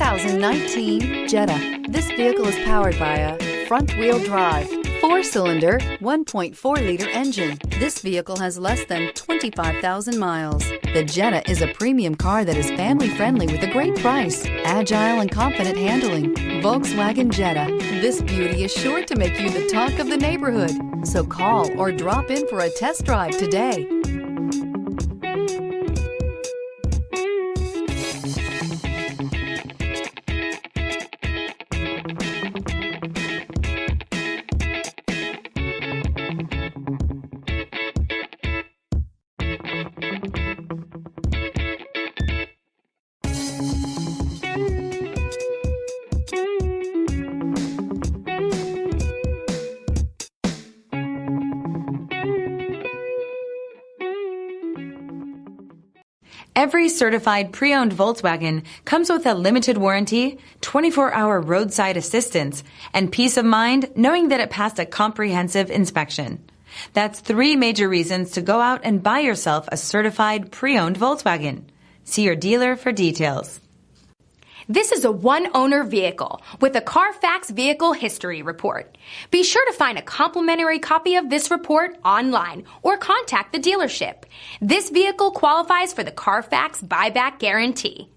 2019 Jetta. This vehicle is powered by a front-wheel drive, 4-cylinder, 1.4-liter engine. This vehicle has less than 25,000 miles. The Jetta is a premium car that is family-friendly with a great price, agile and confident handling. Volkswagen Jetta. This beauty is sure to make you the talk of the neighborhood. So call or drop in for a test drive today. Every certified pre-owned Volkswagen comes with a limited warranty, 24-hour roadside assistance, and peace of mind knowing that it passed a comprehensive inspection. That's 3 major reasons to go out and buy yourself a certified pre-owned Volkswagen. See your dealer for details. This is a one-owner vehicle with a Carfax Vehicle History Report. Be sure to find a complimentary copy of this report online or contact the dealership. This vehicle qualifies for the Carfax Buyback Guarantee.